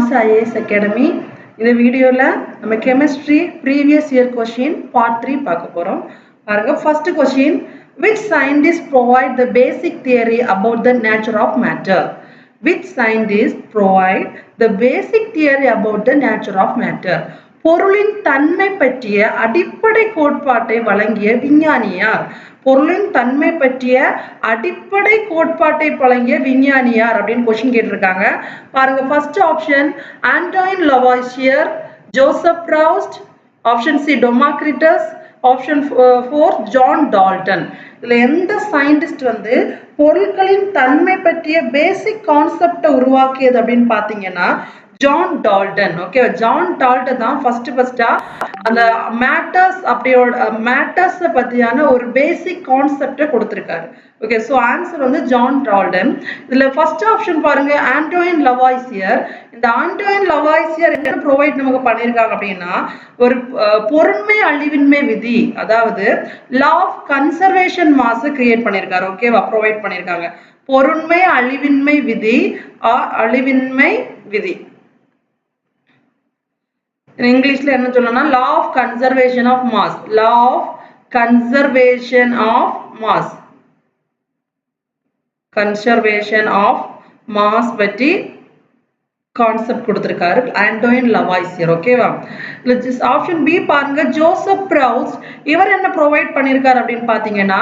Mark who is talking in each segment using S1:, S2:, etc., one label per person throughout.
S1: Master IAS Academy. In the video la chemistry previous year question part 3 பார்க்க போறோம். பாருங்க first question, which scientists provide the basic theory about the nature of matter? Which scientists provide the basic theory about the nature of matter? பொருளின் தன்மை பற்றிய அடிப்படை கோட்பாட்டை வழங்கிய விஞ்ஞானி யார்? பொருளின் தன்மை பற்றிய அடிப்படை கோட்பாட்டை வழங்கிய விஞ்ஞானி யார் அப்படின்னு क्वेश्चन கேட்டிருக்காங்க. பாருங்க first option Antoine Lavoisier, Joseph Proust, option C Democritus, option 4 John Dalton. இதுல எந்த சயின்டிஸ்ட் வந்து பொருட்களின் தன்மை பற்றிய பேசிக் கான்செப்டை உருவாக்கியது அப்படின்னு பாத்தீங்கன்னா John Dalton. Okay, John Dalton தான் ஃபர்ஸ்டா அந்த மேட்டர்ஸ் பத்தியான ஒரு பேசிக் கான்செப்டை கொடுத்திருக்காரு. ஓகே, சோ ஆன்சர் வந்து ஜான் டால்டன். இதுல ஃபர்ஸ்ட் ஆப்ஷன் பாருங்க ஆண்டோயின் லவாய்சியர். இந்த ஆண்டோயின் லவாய்சியர் என்ன ப்ரொவைட் நமக்கு பண்ணிருக்காங்க அப்படின்னா ஒரு பொருண்மை அழிவின்மை விதி, அதாவது law of conservation mass create பண்ணிருக்காரு. ஓகேவா, ப்ரொவைட் பண்ணிருக்காங்க. பொருண்மை அழிவின்மை விதி, அழிவின்மை விதி இங்கிலீஷ்ல என்ன சொல்லணும்னா law of conservation of mass, law of conservation of mass, conservation of mass பற்றி கான்செப்ட் கொடுத்திருக்காரு ஆண்டோயின் லவாய்சியர். ஓகேவா, ஆப்ஷன் பி பாருங்க ஜோசப் ப்ரௌஸ்ட். இவர் என்ன ப்ரொவைட் பண்ணிருக்காரு அப்படின்னு பாத்தீங்கன்னா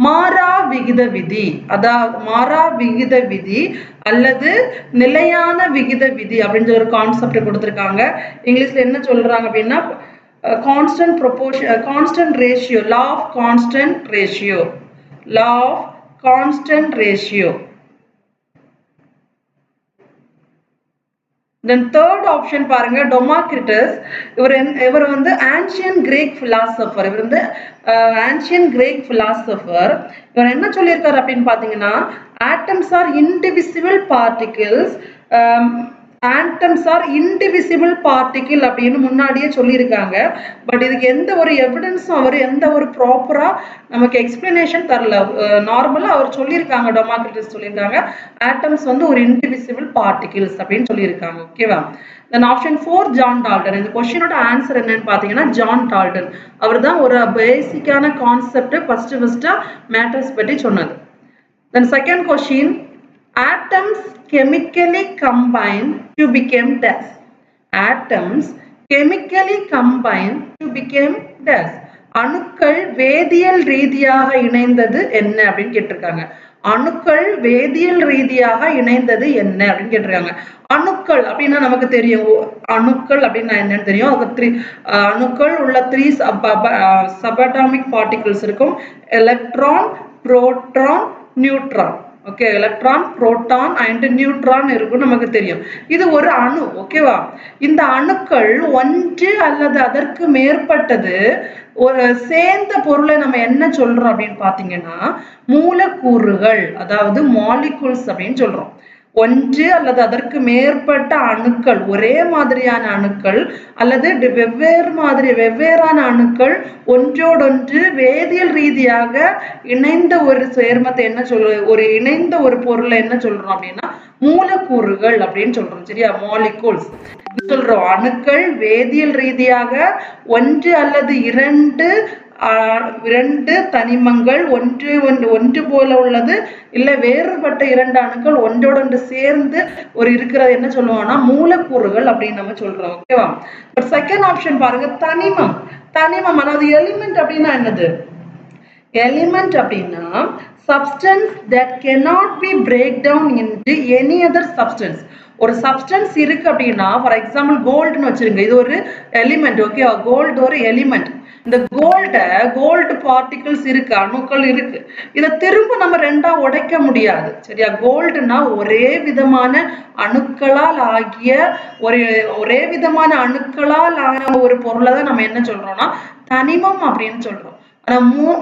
S1: மாறா விகித விதி, அதாவது மாறா விகித விதி அல்லது நிலையான விகித விதி அப்படின்ற ஒரு கான்செப்ட் கொடுத்திருக்காங்க. இங்கிலீஷ்ல என்ன சொல்றாங்க அப்படின்னா constant proportion, constant ratio, law of constant ratio, law of constant ratio. Then third option பாருங்க டெமோக்ரிட்டஸ். இவர் வந்து ancient Greek philosopher. இவர் வந்து ancient Greek philosopher. இவர் என்ன சொல்லியிருக்காரு அப்படின்னு பாத்தீங்கன்னா atoms are indivisible particles, atoms are indivisible particle அப்படின்னு முன்னாடியே சொல்லியிருக்காங்க. பட் இதுக்கு எந்த ஒரு எவிடன்ஸும் அவர் எந்த ஒரு ப்ராப்பரா நமக்கு எக்ஸ்பிளனேஷன் தரல. நார்மலா அவர் சொல்லியிருக்காங்க, டெமோக்ரிட்டஸ் சொல்லியிருக்காங்க ஆட்டம்ஸ் வந்து ஒரு இன்டிவிசிபிள் பார்ட்டிகிள்ஸ் அப்படின்னு சொல்லியிருக்காங்க. ஓகேவா, தென் ஆப்ஷன் 4 ஜான் டால்டன். இந்த क्वेश्चनோட ஆன்சர் என்னன்னு பாத்தீங்கன்னா ஜான் டால்டன். அவர் தான் ஒரு பேசிக்கான கான்செப்ட் ஃபர்ஸ்டா மேட்டர்ஸ் பற்றி சொன்னது. Then second question, atoms chemically combine to become dust. Atoms chemically combine to become dust. அணுக்கள் வேதியியல் ரீதியாக இணைந்தது என்ன அப்படின்னு கேட்டிருக்காங்க. அணுக்கள் வேதியியல் ரீதியாக இணைந்தது என்ன அப்படின்னு கேட்டிருக்காங்க. அணுக்கள் அப்படின்னா நமக்கு தெரியும், அணுக்கள் அப்படின்னா என்னன்னு தெரியும். அணுக்கள் உள்ள 3 சபாட்டாமிக் பார்ட்டிகிள்ஸ் இருக்கும். Electron, proton, neutron. Okay, electron, proton and neutron இருக்கும், நமக்கு தெரியும். இது ஒரு அணு. ஓகேவா, இந்த அணுக்கள் ஒன்று அல்லது அதற்கு மேற்பட்டது ஒரு சேர்ந்த பொருளை நம்ம என்ன சொல்றோம் அப்படின்னு பாத்தீங்கன்னா மூலக்கூறுகள், அதாவது மாலிகூல்ஸ் அப்படின்னு சொல்றோம். ஒன்று அல்லது அதற்கு மேற்பட்ட அணுக்கள், ஒரே மாதிரியான அணுக்கள் அல்லது வெவ்வேறான அணுக்கள் ஒன்றோடொன்று வேதியியல் ரீதியாக இணைந்த ஒரு சேர்மத்தை என்ன ஒரு இணைந்த ஒரு பொருளை என்ன சொல்றோம் அப்படின்னா மூலக்கூறுகள் அப்படின்னு சொல்றோம். சரியா, மாலிகூல்ஸ் சொல்றோம். அணுக்கள் வேதியியல் ரீதியாக ஒன்று அல்லது இரண்டு தனிமங்கள் ஒன்று போல உள்ளது, இல்ல வேறுபட்ட 2 அணுக்கள் ஒன்றோடொன்று சேர்ந்து ஒரு இருக்கிறது என்ன சொல்லுவோம்னா மூலக்கூறுகள் அப்படின்னு நம்ம சொல்றோம். ஓகேவா, பட் செகண்ட் ஆப்ஷன் பாருங்க தனிமம். தனிமம் அதாவது எலிமெண்ட் அப்படின்னா என்னது? எலிமெண்ட் அப்படின்னா substance that cannot be break down into any other substance. ஒரு சப்ஸ்டன்ஸ் இருக்கு அப்படின்னா ஃபார் எக்ஸாம்பிள் கோல்டுன்னு வச்சிருங்க, இது ஒரு எலிமெண்ட். ஓகே, கோல்டு ஒரு எலிமெண்ட். இந்த கோல்டு பார்ட்டிகிள்ஸ் இருக்கு, அணுக்கள் இருக்கு. இதை திரும்ப நம்ம ரெண்டா உடைக்க முடியாது. சரியா, கோல்டுனா ஒரே விதமான அணுக்களால் ஆன ஒரு பொருளை தான் நம்ம என்ன சொல்றோம்னா தனிமம் அப்படின்னு சொல்றோம். ஆனா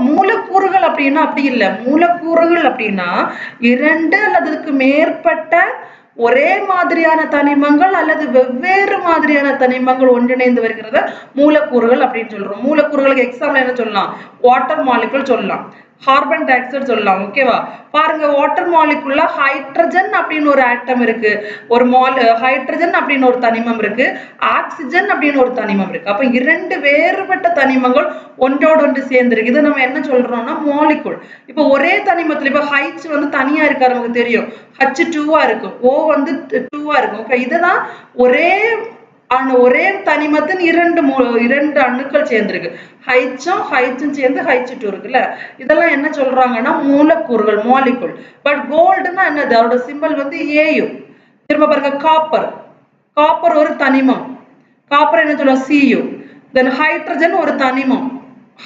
S1: மூலக்கூறுகள் அப்படின்னா அப்படி இல்லை. மூலக்கூறுகள் அப்படின்னா 2 அல்லது அதுக்கு மேற்பட்ட ஒரே மாதிரியான தனிமங்கள் அல்லது வெவ்வேறு மாதிரியான தனிமங்கள் ஒன்றிணைந்து வருகிறத மூலக்கூறுகள் அப்படின்னு சொல்றோம். மூலக்கூறுகளுக்கு எக்ஸாம்பிள் என்ன சொல்லலாம்? வாட்டர் மாலிகுல் சொல்லலாம், கார்பன் டை ஆக்சைடு சொல்லலாம். ஓகேவா? பாருங்க, வாட்டர் மாலிகுல்ல ஹைட்ரஜன் அப்படின்னு ஒரு ஆட்டம் இருக்கு, ஒரு ஹைட்ரஜன் அப்படின்னு ஒரு தனிமம் இருக்கு, ஆக்சிஜன் அப்படின்னு ஒரு தனிமம் இருக்கு. அப்ப இரண்டு வேறுபட்ட தனிமங்கள் ஒன்றோடு ஒன்று சேர்ந்திருக்கு. இது நம்ம என்ன சொல்றோம்னா மாலிகுல். இப்போ ஒரே தனிமத்துல இப்ப ஹைச் வந்து தனியா இருக்காரு, நமக்கு தெரியும், H2 இருக்கும், O வந்து 2 இருக்கும். ஓகே, இதுதான் ஒரே தனிமத்தின் இரண்டு அணுக்கள் சேர்ந்திருக்கு. ஹைச்சும் சேர்ந்து H2 இருக்குல்ல. இதெல்லாம் என்ன சொல்றாங்கன்னா மூலக்கூறுகள், மாலிகுல். பட் கோல்டுன்னா என்னது? அதோட சிம்பல் வந்து AU. திரும்ப பாருங்க, காப்பர் ஒரு தனிமம், காப்பர் என்ன சொல்லுவோம்? Cu. தென் ஹைட்ரஜன் ஒரு தனிமம்,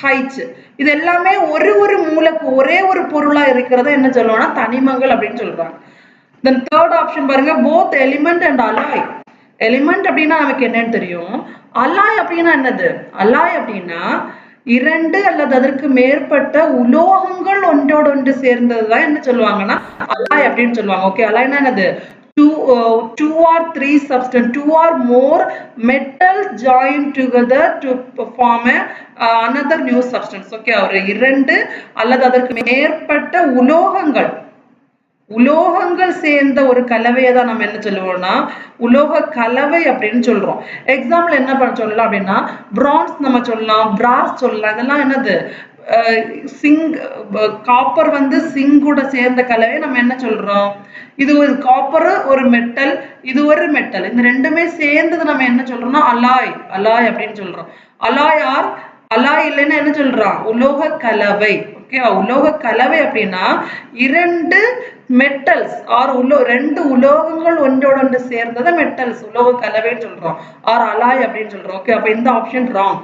S1: H. இது எல்லாமே ஒரு மூலக்கு ஒரே ஒரு பொருளா இருக்கிறத என்ன சொல்லுவோம்னா தனிமங்கள் அப்படின்னு சொல்றாங்க. தென் தேர்ட் ஆப்ஷன் பாருங்க, both element and alloy. Element அப்படின்னா நமக்கு என்னன்னு தெரியும். அலாய் அப்படின்னா என்னது? அலாய் அப்படின்னா இரண்டு அல்லது அதற்கு மேற்பட்ட உலோகங்கள் ஒன்றோடு ஒன்று சேர்ந்ததுதான் என்ன சொல்லுவாங்கன்னா அலாய் அப்படின்னு சொல்லுவாங்க. ஓகே, அலாய்னா என்னது? Two or three substance, two or more metals joined together to form another new substance. Okay, ஒரு இரண்டு அல்லது அதற்கு மேற்பட்ட உலோகங்கள் சேர்ந்த ஒரு கலவையை தான் நம்ம என்ன சொல்லுவோம்னா உலோக கலவை அப்படின்னு சொல்றோம். எக்ஸாம்பிள் என்ன பண்ண சொல்லலாம் அப்படின்னா பிரான்ஸ் நம்ம சொல்லலாம், பிராஸ் சொல்லலாம். இதெல்லாம் என்னது? காப்பர் வந்து சிங்கோட சேர்ந்த கலவை நம்ம என்ன சொல்றோம்? இது ஒரு காப்பர் ஒரு மெட்டல், இது ஒரு மெட்டல், இந்த ரெண்டுமே சேர்ந்தது நம்ம என்ன சொல்றோம்னா அலாய் அப்படின்னு சொல்றோம். அலாய் இல்லைன்னா என்ன சொல்றோம்? உலோக கலவை. ஓகே, உலோக கலவை அப்படின்னா இரண்டு மெட்டல்ஸ் ஆர் ரெண்டு உலோகங்கள் ஒன்றோடு ஒன்று சேர்ந்ததை மெட்டல்ஸ் உலோக கலவைன்னு சொல்றோம், ஆர் அலாய் அப்படின்னு சொல்றோம். ஓகே, அப்ப இந்த ஆப்ஷன் ராங்.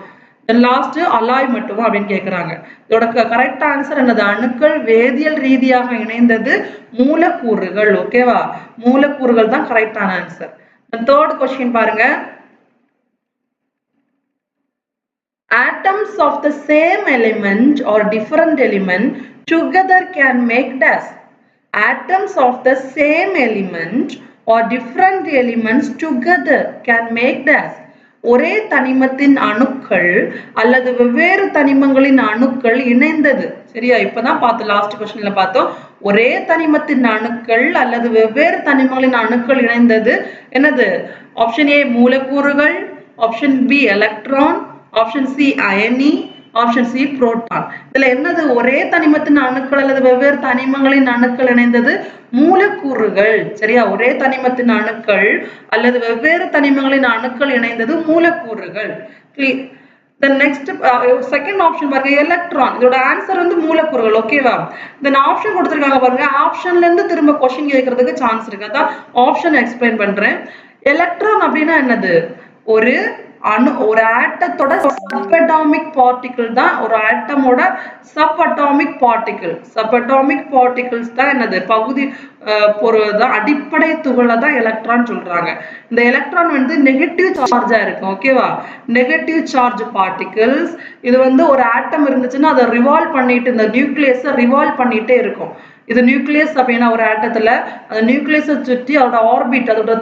S1: லாஸ்ட் அலாய் மட்டுமா அப்படின்னு கேட்கிறாங்க. இதோட கரெக்ட் ஆன்சர் என்னது? அணுக்கள் வேதியியல் ரீதியாக இணைந்தது மூலக்கூறுகள். ஓகேவா? மூலக்கூறுகள் தான் கரெக்டான ஆன்சர். தேர்ட் கொஸ்டின் பாருங்க, atoms of the same element or different element together can make dash. Atoms of the same element or different elements together can make dash. ஒரே தனிமத்தின் அணுக்கள் அல்லது வெவ்வேறு தனிமங்களின் அணுக்கள் இணைந்தது. சரியா? இப்பதான் பார்த்தோம், லாஸ்ட் கொஸ்டின்ல பார்த்தோம். ஒரே தனிமத்தின் அணுக்கள் அல்லது வெவ்வேறு தனிமங்களின் அணுக்கள் இணைந்தது என்னது? ஆப்ஷன் ஏ மூலக்கூறுகள், option B electron, option C அயனி, ஆப்ஷன் சி புரோட்டான். இதுல என்னது? ஒரே தனிமத்தின் அணுக்கள் அல்லது வெவ்வேறு தனிமங்களின் அணுக்கள் இணைந்தது மூலக்கூறுகள். சரியா? ஒரே தனிமத்தின் அணுக்கள் அல்லது வெவ்வேறு தனிமங்களின் அணுக்கள் இணைந்தது மூலக்கூறுகள். The next செகண்ட் ஆப்ஷன் பாருங்க, எலக்ட்ரான். இதோட ஆன்சர் வந்து மூலக்கூறுகள். ஓகேவா? இந்த ஆப்ஷன் கொடுத்திருக்காங்க பாருங்க, ஆப்ஷன்ல இருந்து திரும்ப क्वेश्चन கேட்கிறதுக்கு சான்ஸ் இருக்கு. அதான் ஆப்ஷன் எக்ஸ்பிளைன் பண்றேன். எலக்ட்ரான் அப்படின்னா என்னது? ஒரு ஆட்டத்தோட சப்அட்டாமிக் பார்ட்டிகிள் தான் ஒரு ஆட்டமோட சப்அட்டாமிக் பார்ட்டிகிள்ஸ் தான் என்னது? பகுதி தான் அடிப்படை துகளை தான் எலக்ட்ரான் சொல்றாங்க. இந்த எலக்ட்ரான் வந்து நெகட்டிவ் சார்ஜா இருக்கும். ஓகேவா? Negative charge particles. இது வந்து ஒரு ஆட்டம் இருந்துச்சுன்னா அதை ரிவால்வ் பண்ணிட்டு இந்த நியூக்ளியஸை ரிவால்வ் பண்ணிட்டே இருக்கும். இது நியூக்ளியஸ் அப்படின்னா ஒரு ஆட்டத்துல அந்த நியூக்ளியஸை சுற்றி அதோட ஆர்பிட், அதோட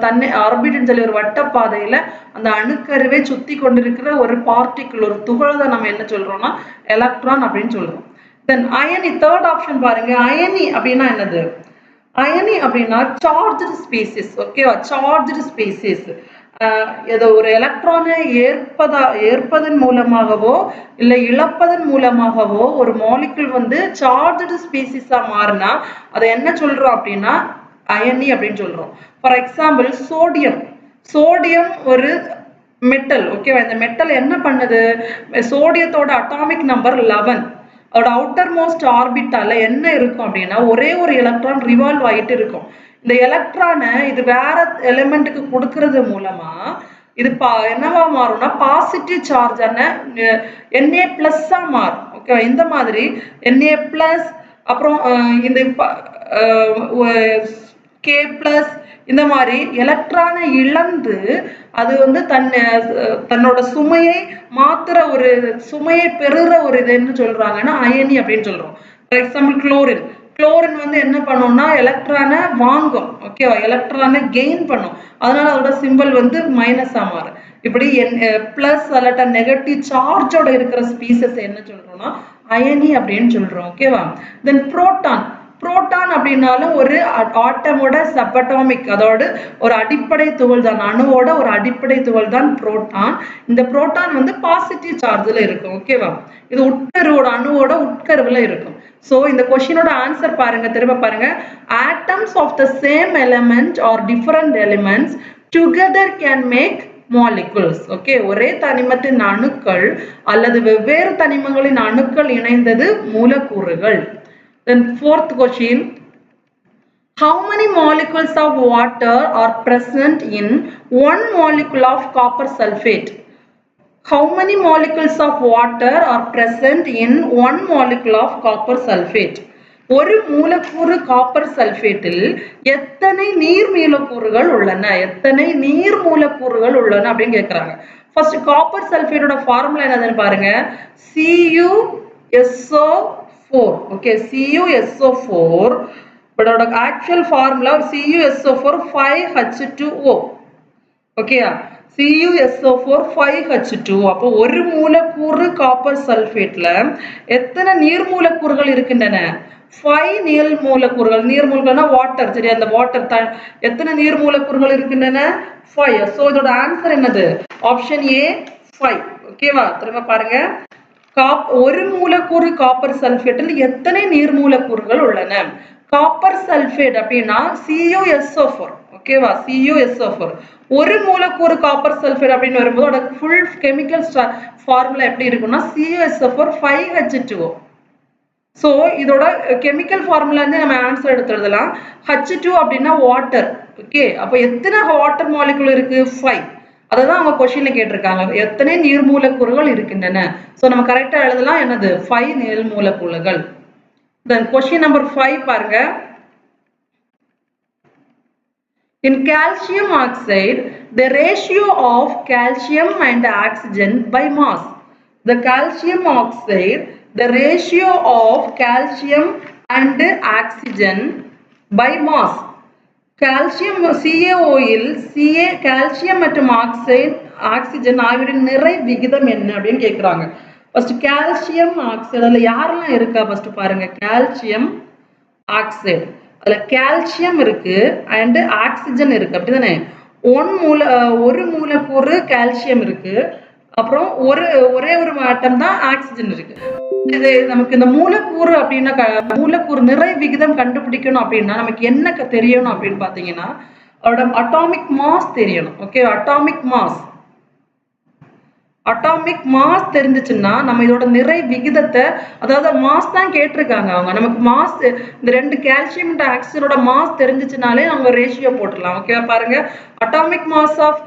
S1: ஆர்பிட்னு சொல்லி ஒரு வட்டப்பாதையில அந்த அணுக்கருவை சுத்தி கொண்டிருக்கிற ஒரு பார்ட்டிகிள், ஒரு துகளை தான் நம்ம என்ன சொல்றோம்னா எலக்ட்ரான் அப்படின்னு சொல்றோம். தென் அயனி, தேர்ட் ஆப்ஷன் பாருங்க. அயனி அப்படின்னா என்னது? அயனி அப்படின்னா சார்ஜ்டு ஸ்பீசிஸ். ஓகேவா? Charged species. ஏதோ ஒரு எலக்ட்ரானை ஏற்பதன் மூலமாகவோ இல்லை இழப்பதன் மூலமாகவோ ஒரு மாலிகுல் வந்து சார்ஜ்டு ஸ்பீசிஸா மாறினா அதை என்ன சொல்றோம் அப்படின்னா அயனி அப்படின்னு சொல்றோம். ஃபார் எக்ஸாம்பிள் சோடியம் ஒரு மெட்டல். ஓகேவா? இந்த மெட்டல் என்ன பண்ணுது? சோடியத்தோட அட்டாமிக் நம்பர் 11. அதோட அவுட்டர் மோஸ்ட் ஆர்பிட்டால என்ன இருக்கும் அப்படின்னா ஒரே ஒரு எலக்ட்ரான் ரிவால்வ் ஆகிட்டு இருக்கும். இந்த எலக்ட்ரானை இது வேற எலிமெண்ட்டுக்கு கொடுக்கறது மூலமா இது என்னவா மாறும்னா பாசிட்டிவ் சார்ஜான Na+ மாறும். ஓகேவா? இந்த மாதிரி Na+, அப்புறம் இந்த K+, இந்த மாதிரி எலக்ட்ரானை இழந்து அது வந்து தன்னோட சுமையை மாத்துற ஒரு சுமையை பெறுற ஒரு இது என்ன சொல்றாங்கன்னா அயனி அப்படின்னு சொல்றோம். ஃபார் எக்ஸாம்பிள் குளோரின் வந்து என்ன பண்ணும்னா எலக்ட்ரானை வாங்கும். ஓகேவா? எலக்ட்ரானை கெயின் பண்ணும். அதனால அதோட சிம்பிள் வந்து மைனஸா மாறும். இப்படி பிளஸ் அல்லட்டா நெகட்டிவ் சார்ஜோட இருக்கிற ஸ்பீசஸ் என்ன சொல்றோம்னா அயனி அப்படின்னு சொல்றோம். ஓகேவா? தென் புரோட்டான். புரோட்டான் அப்படின்னாலும் ஒரு ஆட்டமோட சப்பட்டாமிக், அதோட ஒரு அடிப்படை துகள் தான், அணுவோட ஒரு அடிப்படை துகள் தான் புரோட்டான். இந்த புரோட்டான் வந்து பாசிட்டிவ் சார்ஜ்ல இருக்கும். ஓகேவா? இது உட்கருவோட அணுவோட உட்கருவுல இருக்கும். சோ இந்த கொஸ்டினோட ஆன்சர் பாருங்க, திரும்ப பாருங்க. atoms of the same element or different elements together can make molecules. Okay, ஒரே தனிமத்தின் அணுக்கள் அல்லது வெவ்வேறு தனிமங்களின் அணுக்கள் இணைந்தது மூலக்கூறுகள். Then fourth question, how many molecules of water are present in one molecule of copper sulfate? How many molecules of water are present in one molecule of copper sulfate? ஒரு மூலக்கூறு காப்பர் சல்பேட்டில் எத்தனை நீர் மூலக்கூறுகள் உள்ளன, எத்தனை நீர் மூலக்கூறுகள் உள்ளன அப்படின்னு கேக்குறாங்க. ஃபர்ஸ்ட் காப்பர் சல்பேட்டோட ஃபார்முலா என்னதுன்னு பாருங்க. CuSO4. Okay, CuSO4 but actual formula CuSO4 5H2O. ஓகேயா? CuSO4 5H2. அப்போ ஒரு மூலக்கூறு காப்பர் சல்பேட்ல எத்தனை நீர் மூலக்கூறுகள் இருக்கின்றன? 5 நீர் மூலக்கூறுகள். நீர் மூலக்கூறுனா வாட்டர், சரியா? அந்த வாட்டர் எத்தனை நீர் மூலக்கூறுகள் இருக்கின்றன? 5. சோ இதோட ஆன்சர் என்னது? Option A 5. ஓகேவா? திரும்ப பாருங்க. ஒரு மூலக்கூறு காப்பர் சல்பேட்டில் எத்தனை நீர் மூலக்கூறுகள் உள்ளன? காப்பர் சல்பேட் அப்படின்னா CuSO4. ஓகேவா? CuSO4. ஒரு மூலக்கூறு காப்பர் சல்பேட் அப்படின்னு வரும்போது அதோட ஃபுல் கெமிக்கல் ஃபார்முலா எப்படி இருக்கும்னா CuSO4 5H2O. சோ இதோட கெமிக்கல் ஃபார்முலா இருந்து நம்ம ஆன்சர் எடுத்துறதலாம். H2 அப்படின்னா வாட்டர். ஓகே, அப்ப எத்தனை வாட்டர் மாலிகுல் இருக்கு? 5. அததான் அவங்க क्वेश्चनல கேட்டிருக்காங்க, எத்தனை நீர் மூலக்கூறுகள் இருக்கின்றன. சோ நம்ம கரெக்ட்டா எழுதலாம், என்னது? 5 நீர் மூலக்கூறுகள். Then question number 5 பாருங்க. In calcium oxide, the ratio of calcium and oxygen by mass. The calcium oxide, the ratio of calcium and oxygen by mass. Calcium CaO இல் calcium மற்றும் ஆக்சிஜன் ஆகியோரின் நிறை விகிதம் என்ன அப்படின்னு கேக்குறாங்க. ஃபர்ஸ்ட் calcium oxide அதுல யாரெல்லாம் இருக்கா ஃபர்ஸ்ட் பாருங்க. calcium oxide அதுல கால்சியம் இருக்கு and ஆக்சிஜன் இருக்கு, அப்படிதானே? ஒரு மூலக்கூறு கால்சியம் இருக்கு, அப்புறம் ஒரே ஒரு ஆட்டம் தான் ஆக்சிஜன் இருக்கு. இது நமக்கு இந்த மூலக்கூறு அப்படின்னா மூலக்கூறு நிறை விகிதம் கண்டுபிடிக்கணும் அப்படின்னா நமக்கு என்ன தெரியணும் அப்படின்னு பாத்தீங்கன்னா அதோட அட்டாமிக் மாஸ் தெரியணும். ஓகே, அட்டாமிக் மாஸ் தெரிஞ்சிச்சுன்னா நம்ம இதோட நிறை விகிதத்தை, அதாவது மாஸ் தான் கேட்டிருக்காங்க அவங்க, நமக்கு மாஸ் இந்த ரெண்டு கால்சியம் அண்ட் ஆக்சிஜனோட மாஸ் தெரிஞ்சிச்சுனாலே நம்ம ரேஷியோ போட்டுடலாம். ஓகேவா? பாருங்க, அட்டாமிக் மாஸ் ஆஃப்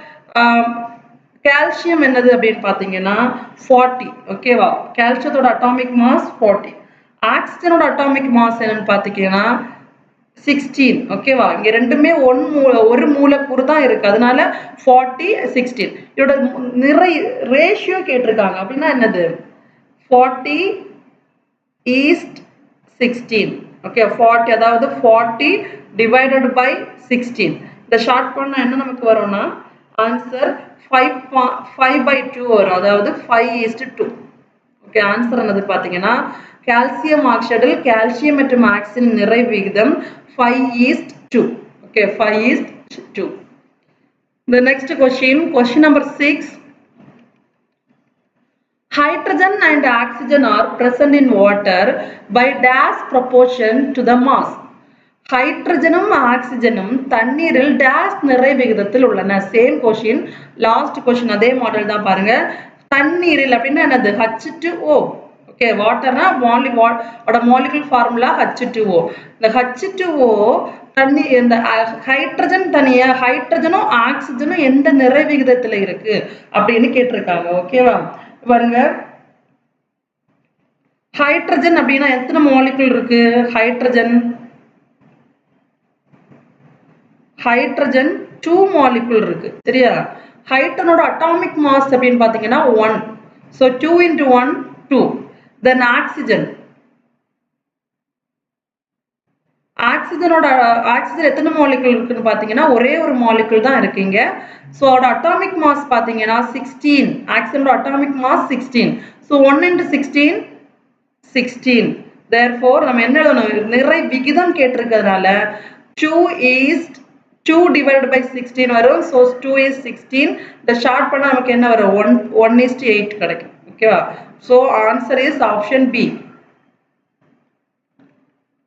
S1: கால்சியம் என்னது அப்படின்னு பாத்தீங்கன்னா 40. ஓகேவா? கால்சியத்தோட அட்டாமிக் மாஸ் 40. ஆக்சிஜனோட அட்டாமிக் மாஸ் என்னன்னு பாத்தீங்கன்னா 16. ஓகேவா? இங்க ரெண்டுமே ஒரு மூலக்கூறு தான் இருக்கு, அதனால 40 16. இதோட நிறை ரேஷியோ கேட்டிருக்காங்க, அப்படின்னா என்னது? 40:16. ஓகே, 40 அதாவது 40 டிவைடட் பை 16. இந்த ஷார்ட் பண்ணா என்ன நமக்கு வரும்னா ஆன்சர் 5/2 வரும், அதாவது 5:2. ஓகே, ஆன்சர் என்னது பாத்தீங்கன்னா கால்சியம் ஆக்சைடில் கால்சியம் மற்றும் ஆக்சிஜன் நிறை விகிதம் 5:2. Okay, 5:2. The next question number 6. Hydrogen and oxygen are present in water by dash proportion to the mass. ஹைட்ரஜனும் ஆக்சிஜனும் தண்ணீரில் டேஷ் நிறை விகிதத்தில் உள்ளன. சேம் கொஸ்டின், லாஸ்ட் கொஸ்டின் அதே மாடல் தான் பாருங்க. தண்ணீரில் அப்படின்னா என்னது? H2O. ஓகே, வாட்டர்னா மாலிகுல் ஃபார்முலா H2O. இந்த H2O தண்ணி, இந்த ஹைட்ரஜன் தனியா, ஹைட்ரஜனும் ஆக்சிஜனும் எந்த நிறை விகிதத்துல இருக்கு அப்படின்னு கேட்டிருக்காங்க. ஓகேவா? பாருங்க, ஹைட்ரஜன் அப்படின்னா எத்தனை மாலிகுல் இருக்கு? ஹைட்ரஜன் 2 மாலிகுல் இருக்கு, சரியா? ஹைட்ரஜனோட அட்டாமிக் மாஸ் அப்படின்னு பாத்தீங்கன்னா 1. So 2 into 1 2. Then ஆக்சிஜன் எத்தனை மாலிகுல் இருக்குன்னு பாத்தீங்கன்னா ஒரே ஒரு மாலிகுல் தான் இருக்குங்க. சோ அதோட அட்டாமிக் மாஸ் பாத்தீங்கன்னா 16. ஆக்சிஜனோட atomic mass 16. So 1 into 16 16. Therefore நம்ம என்ன எழுதணும், நிறை விகிதம் கேட்டிருக்கிறதுனால 2 divided by 16 வரும். So 2 is 16. இந்த ஷார்ட் பண்ணா நமக்கு என்ன வரும், 1:8 கிடைக்கும். ஓகேவா? So answer is option B.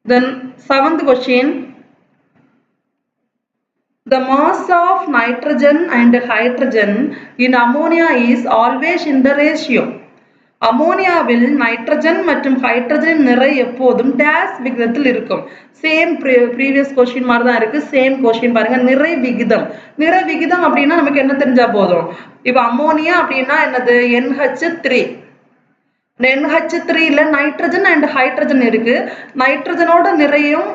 S1: Then 7th question. The mass of nitrogen and hydrogen in ammonia is always in the ratio. அமோனியாவில் நைட்ரஜன் மற்றும் ஹைட்ரஜன் நிறை எப்போதும் டேஷ் விகிதத்தில் இருக்கும். சேம் ப்ரீவியஸ் கொஸ்டின் மாதிரி தான் இருக்கு. சேம் கொஸ்டின் பாருங்க, நிறை விகிதம். நிறை விகிதம் அப்படின்னா நமக்கு என்ன தெரிஞ்சா போதும், இப்போ அமோனியா அப்படின்னா என்னது, NH3. NH3ல நைட்ரஜன் அண்ட் ஹைட்ரஜன் இருக்கு. நைட்ரஜனோட நிறையும்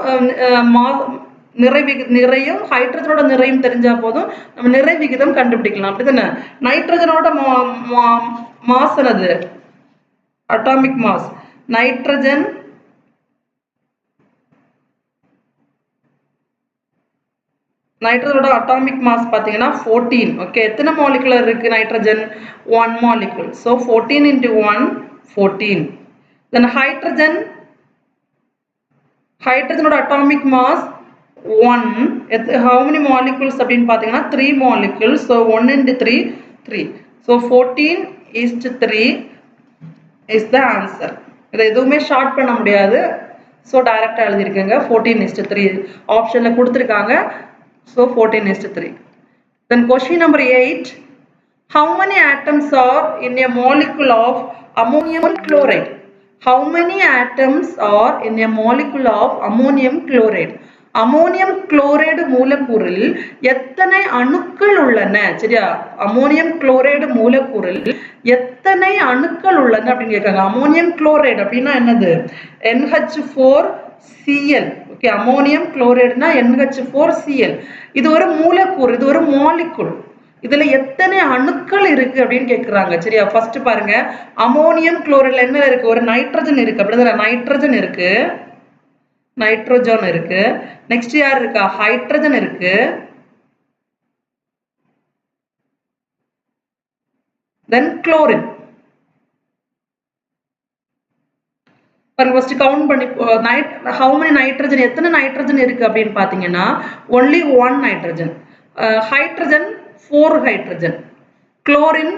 S1: நிறையும் ஹைட்ரஜனோட நிறையும் தெரிஞ்சா போதும் நம்ம நிறை விகிதம் கண்டுபிடிக்கலாம். அப்படிதானே? நைட்ரஜனோட மாஸ் என்னது, அட்டாமிக் மாஸ். நைட்ரஜனோட அட்டாமிக் மாஸ் பாத்தீங்கன்னா 14. ஓகே, எத்தனை மாலிகுலர் இருக்கு nitrogen, 1 molecule. So 14 into 1 14. Then ஹைட்ரஜனோட atomic mass 1. How many molecules அப்படின்னு பாத்தீங்கன்னா 3 molecules. So 1 into 3 3. So 14:3 is the answer. இதை எதுவுமே ஷார்ட் பண்ண முடியாது. ஸோ டைரக்டா எழுதிருக்கேங்க. 14:3 ஆப்ஷன்ல கொடுத்துருக்காங்க. So 14:3. Then question number 8. How many atoms are in a molecule of ammonium chloride? How many atoms are in a molecule of ammonium chloride? Ammonium chloride மூலக்கூறில் எத்தனை அணுக்கள் உள்ளன? சரியா? அமோனியம் குளோரைடு மூலக்கூறில் எத்தனை அணுக்கள் உள்ளன அப்படின்னு கேட்காங்க. அமோனியம் குளோரைடு அப்படின்னா என்னது, NH4Cl. ஓகே, அமோனியம் குளோரைடுனா NH4Cl. இது ஒரு மூலக்கூறு, இது ஒரு மாலிகுல். இதுல எத்தனை அணுக்கள் இருக்கு அப்படின்னு கேக்குறாங்க. சரியா? ஃபர்ஸ்ட் பாருங்க, அமோனியம் குளோரைடுல என்ன இருக்கு, ஒரு நைட்ரஜன் இருக்கு. அப்படிதான், நைட்ரஜன் இருக்கு, நைட்ரோஜன் இருக்கு. நெக்ஸ்ட் யார் இருக்கா, ஹைட்ரஜன் இருக்கு. தென் குளோரின். பாருங்க, ஃபர்ஸ்ட் கவுண்ட் பண்ணி how many nitrogen, எத்தனை நைட்ரஜன் இருக்கு அப்படின்னு பாத்தீங்கன்னா only 1 nitrogen. Hydrogen 4 hydrogen. Chlorine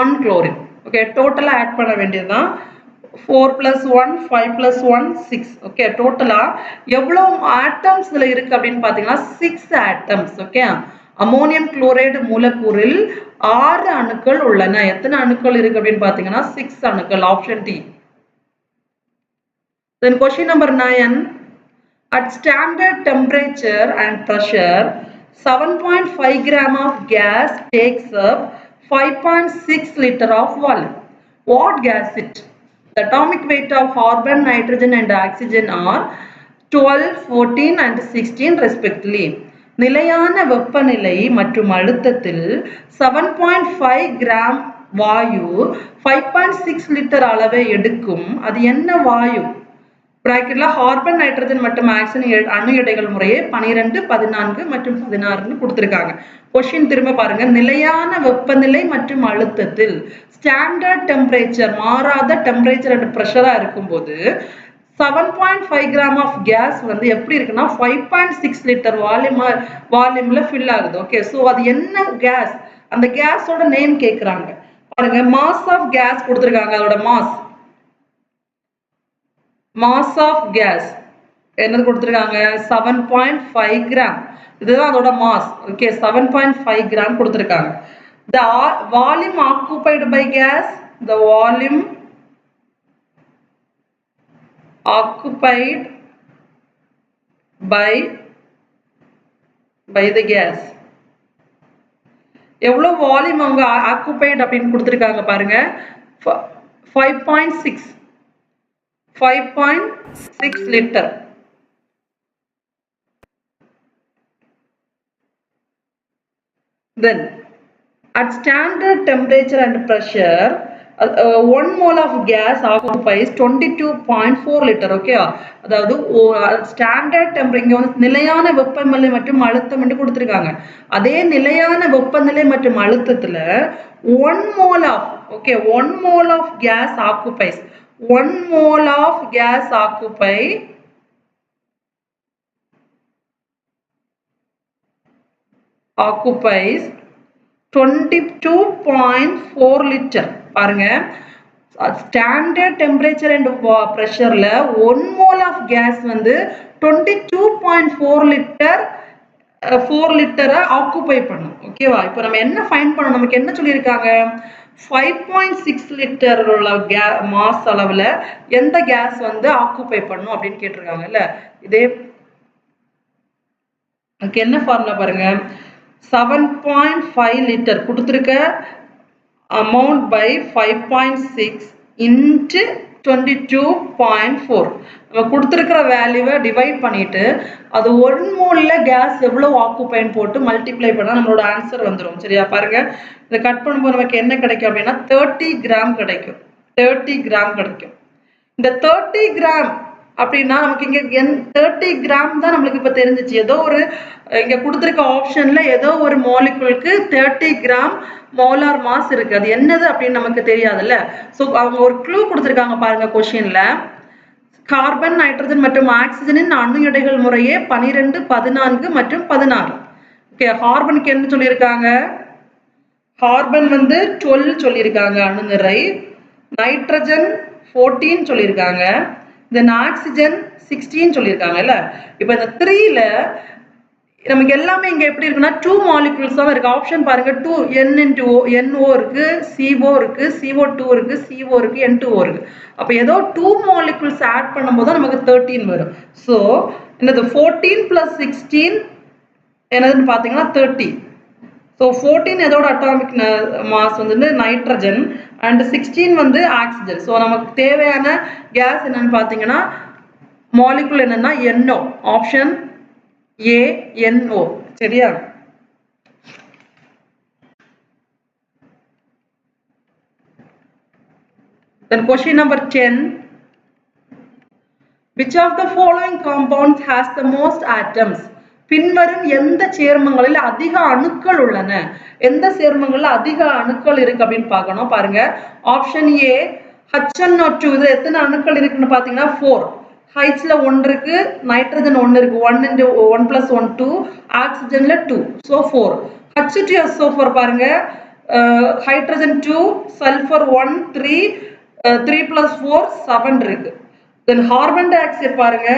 S1: 1 chlorine. Okay, டோட்டலா ஆட் பண்ண வேண்டியதுதான். 4 + 1 5 + 1 6. ஓகே, டோட்டலா எவ்வளவு ஆட்டம்ஸ் இதுல இருக்கு அப்படின்னு பாத்தீங்கன்னா 6 ஆட்டம்ஸ். ஓகே, அமோனியம் குளோரைடு மூலக்கூறில் 6 அணுக்கள் உள்ளன. எத்தனை அணுக்கள் இருக்கு அப்படின்னு பாத்தீங்கன்னா 6 அணுக்கள். Option D. Then question number 9. At standard temperature and pressure, 7.5 gram of gas takes up 5.6 liter of volume. What gas it? The atomic weight of carbon, nitrogen and oxygen are 12, 14 and 16 respectively. நிலையான வெப்பநிலை மற்றும் அழுத்தத்தில் 7.5 gram வாயு 5.6 litre அளவை எடுக்கும். அது என்ன வாயு? பிராக்கெட்ல carbon, nitrogen மற்றும் oxygen அணு எடைகள் முறையே 12, 14 மற்றும் 16 கொடுத்திருக்காங்க. क्वेश्चन திரும்ப பாருங்க. நிலையான வெப்பநிலை மற்றும் அழுத்தத்தில் ஸ்டாண்டர்ட் டெம்பரேச்சர், மாறாத டெம்பரேச்சர் அண்ட் பிரஷரா இருக்கும்போது 7.5 கிராம் ஆஃப் கேஸ் வந்து எப்படி இருக்குன்னா 5.6 லிட்டர் வால்யூம்ல ஃபில் ஆகுது. ஓகே, சோ அது என்ன கேஸ், அந்த கேஸோட நேம் கேக்குறாங்க. பாருங்க, மாஸ் ஆஃப் கேஸ் கொடுத்திருக்காங்க. அதோட மாஸ் ஆஃப் கேஸ் என்னது கொடுத்திருக்காங்க, 7.5 கிராம். இதுதான் அதோட மாஸ். ஓகே, 7.5 கிராம் கொடுத்திருக்காங்க. The volume occupied by gas, the volume occupied by the gas. எவ்வளவு வால்யூம் அவங்க ஆக்குபைட் அப்படின்னு கொடுத்திருக்காங்க பாருங்க, 5.6 litre. Then at standard temperature and pressure, 1 mole of gas occupies 22.4 liter. Okay, அதாவது ஸ்டாண்டர்ட் டெம்பரேச்சர் இங்க வந்து நிலையான வெப்பநிலை மற்றும் அழுத்தம் என்று கொடுத்திருக்காங்க. அதே நிலையான வெப்பநிலை மற்றும் அழுத்தத்துல 1 mole of gas occupies 1 mole of gas occupies 22.4 liter. பாருங்க, ஸ்டாண்டர்ட் டெம்பரேச்சர் அண்ட் ப்ரெஷர்ல 1 mole of gas வந்து 22.4 லிட்டர் 4 லிட்டரை ஆக்குபை பண்ணும். ஓகேவா? இப்போ நம்ம என்ன ஃபைண்ட் பண்ணணும்? நமக்கு என்ன சொல்லியிருக்காங்க? 5.6 லிட்டர் உள்ள மாஸ் அளவுல எந்த கேஸ் வந்து ஆக்குபை பண்ணும் அப்படின்னு கேட்டிருக்காங்கல்ல. இதே என்ன ஃபார்முலா பாருங்க, 7.5 லிட்டர் கொடுத்துருக்க amount by 5.6 into 22.4. நம்ம கொடுத்துருக்கிற வேல்யூவை டிவைட் பண்ணிட்டு அது 1 மோல்ல கேஸ் எவ்வளவு ஆக்குபைன்னு போட்டு மல்டிப்ளை பண்ணா நம்மளோட ஆன்சர் வந்துடும். சரியா? பாருங்க, இதை கட் பண்ணும்போது நமக்கு என்ன கிடைக்கும் அப்படின்னா 30 கிராம் கிடைக்கும். 30 கிராம் கிடைக்கும். இந்த 30 கிராம் அப்படின்னா நமக்கு இங்க 30 கிராம் தான் நம்மளுக்கு இப்ப தெரிஞ்சிச்சு. ஏதோ ஒரு இங்க கொடுத்துருக்க ஆப்ஷன்ல ஏதோ ஒரு மாலிகுலுக்கு 30 கிராம் மோலார் மாஸ் இருக்கு. அது என்னது அப்படின்னு நமக்கு தெரியாதுல்ல. சோ அவங்க ஒரு க்ளூ கொடுத்துருக்காங்க பாருங்க கொஸ்டின்ல. கார்பன், நைட்ரஜன் மற்றும் ஆக்சிஜனின் அணு எடைகள் முறையே 12, 14 மற்றும் 16. ஓகே, கார்பனுக்கு என்ன சொல்லியிருக்காங்க? கார்பன் வந்து 12 சொல்லியிருக்காங்க அணு நிறை. நைட்ரஜன் 14 சொல்லியிருக்காங்க. தென் ஆக்சிஜன் 16 சொல்லியிருக்காங்கல்ல. இப்போ இந்த 3ல நமக்கு எல்லாமே இங்க எப்படி இருக்குன்னா 2 மாலிகுல்ஸ் தான் இருக்கு. ஆப்ஷன் பாருங்க, 2 NO இருக்கு, CO இருக்கு, CO2 இருக்கு, CO இருக்கு, N2O இருக்கு. அப்ப ஏதோ 2 மாலிகுல்ஸ் ஆட் பண்ணும்போது நமக்கு 13 வரும். சோ என்னது 14 plus 16 என்னதுன்னு பாத்தீங்கன்னா 30. ஸோ 14 எதோட அட்டாமிக் மாஸ் வந்து நைட்ரஜன் அண்ட் 16 வந்து ஆக்சிஜன். ஸோ நமக்கு தேவையான கேஸ் என்னன்னு பார்த்தீங்கன்னா மாலிகுல் என்னன்னா NO. Option A NO. சரியா? Then question number 10. Which of the following compounds has the most atoms? பின்வரும் எந்த சேர்மங்களில் அதிக அணுக்கள் உள்ளன? எந்த சேர்மங்கள்ல அதிக அணுக்கள் இருக்கு அப்படின்னு பார்க்கணும். பாருங்க, ஆப்ஷன் A HNO2. இது எத்தனை அணுக்கள் இருக்குன்னு பாத்தீங்கன்னா 4. ஹைட்ஸ்ல 1 இருக்கு, நைட்ரஜன் 1 இருக்கு, 1 into 1 plus 1 2, ஆக்சிஜன்ல 2, so 4. H2SO4 பாருங்க, ஹைட்ரஜன் 2, சல்ஃபர் 1, 3, 3 plus 4 7 இருக்கு. தென் கார்பன் டை ஆக்சைடு பாருங்க,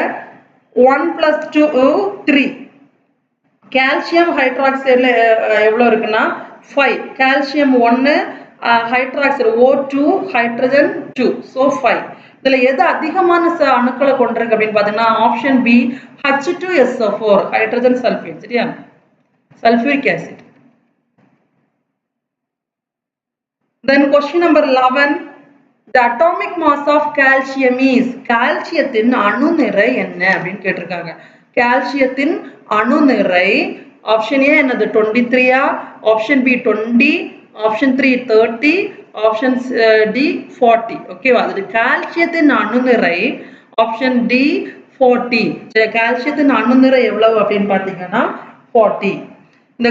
S1: 1 plus 2 3. கால்சியம் ஹைட்ராக்சைடுல எவ்வளவு இருக்குன்னா 5. Calcium 1, hydroxide O2, hydrogen 2, so 5. இதுல எது அதிகமான அணுக்களை கொண்டிருக்கு அப்படின்னு பாத்தீங்கன்னா option B H2SO4, hydrogen sulphate. சரியா? Sulphuric acid. Then question number 11. The atomic mass of calcium is. கால்சியத்தின் அணு நிறை என்ன அப்படின்னு கேட்டிருக்காங்க. கால்சியத்தின் அணு நிறை ஆப்ஷன் A என்னது 23, option B 20, option 3 30, option D 40. ஓகேவா? அது கால்சியத்தின் அணு நிறை ஆப்ஷன் D 40. சரி, கால்சியத்தின் அணு நிறை எவ்வளவு அப்படின்னு பாத்தீங்கன்னா 40. இந்த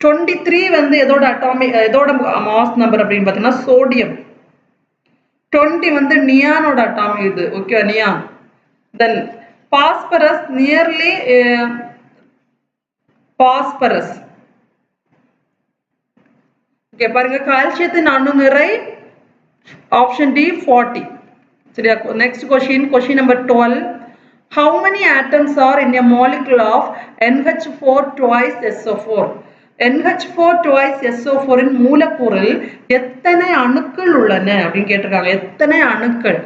S1: 23 வந்து எதோட அட்டாமிக் எதோட மாஸ் நம்பர் அப்படின்னு பாத்தீங்கன்னா சோடியம். 20 வந்து நியானோட அட்டாமிக் இது. Okay, neon. Then phosphorus nearly phosphorus. Okay, பாருங்க, கால்சியத்தின் அணு நிறை ஆப்ஷன் D 40. சரியா? Next question number 12. How many atoms are in a molecule of NH4 twice SO4? NH4 twice SO4 இன் மூலக்கூறில் எத்தனை அணுக்கள் உள்ளன அப்படின்னு கேட்டிருக்காங்க. எத்தனை அணுக்கள்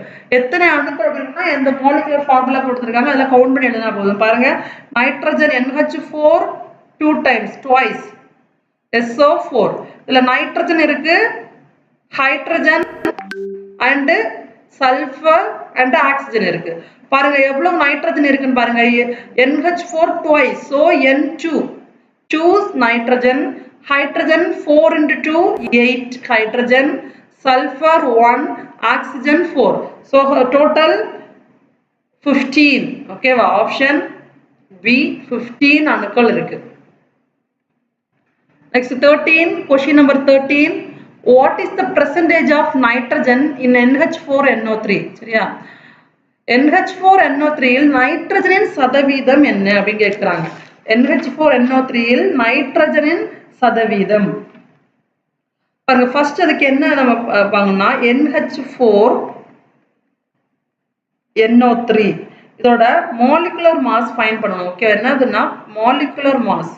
S1: அப்படின்னா எந்த மாலிகுலர் ஃபார்முலா கொடுத்திருக்காங்க அதில் கவுண்ட் பண்ணி எழுதினா போதும். பாருங்க, nitrogen NH4 2 times twice SO4. இதுல நைட்ரஜன் இருக்கு, hydrogen and sulphur and oxygen இருக்கு. பாருங்க எவ்வளவு நைட்ரஜன் இருக்குன்னு பாருங்க. NH4 twice, so N2. Choose nitrogen. Hydrogen 4 into 2 8 hydrogen, sulfur 1, oxygen 4, so total 15. Okay, option B 15 அணுக்கள் இருக்கு. Next 13, question number 13. What is the percentage of nitrogen in NH4NO3? சரியா? NH4NO3 இல் நைட்ரஜனின் சதவீதம் என்ன அப்படின்னு கேட்கிறாங்க. NH4NO3 இல் நைட்ரஜனின் சதவீதம் பாருங்க. ஃபர்ஸ்ட் அதுக்கு என்ன நம்ம பாங்கன்னா NH4NO3 இதோட மாலிகுலர் மாஸ் ஃபைண்ட் பண்ணணும். ஓகே, என்னதுன்னா மாலிகுலர் மாஸ்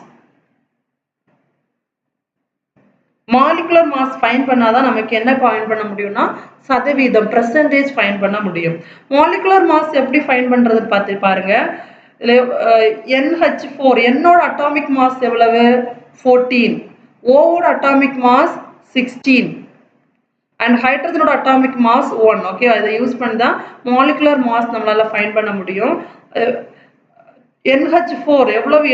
S1: ஃபைண்ட் பண்ணாதான் நமக்கு என்ன ஃபைண்ட் பண்ண முடியும்னா சதவீதம் பெர்சன்டேஜ் ஃபைண்ட் பண்ண முடியும். மாலிகுலர் மாஸ் எப்படி ஃபைண்ட் பண்றது பார்த்து பாருங்க. NH4 என்னோட அட்டாமிக் மாஸ் எவ்வளவு 14, ஓவோட அட்டாமிக் மாஸ் 16 அண்ட் ஹைட்ரஜனோட அட்டாமிக் மாஸ் 1. ஓகே, அதை யூஸ் பண்ணி தான் மாலிகுலர் மாஸ் நம்மளால ஃபைண்ட் பண்ண முடியும். NH4 எவ்வளவு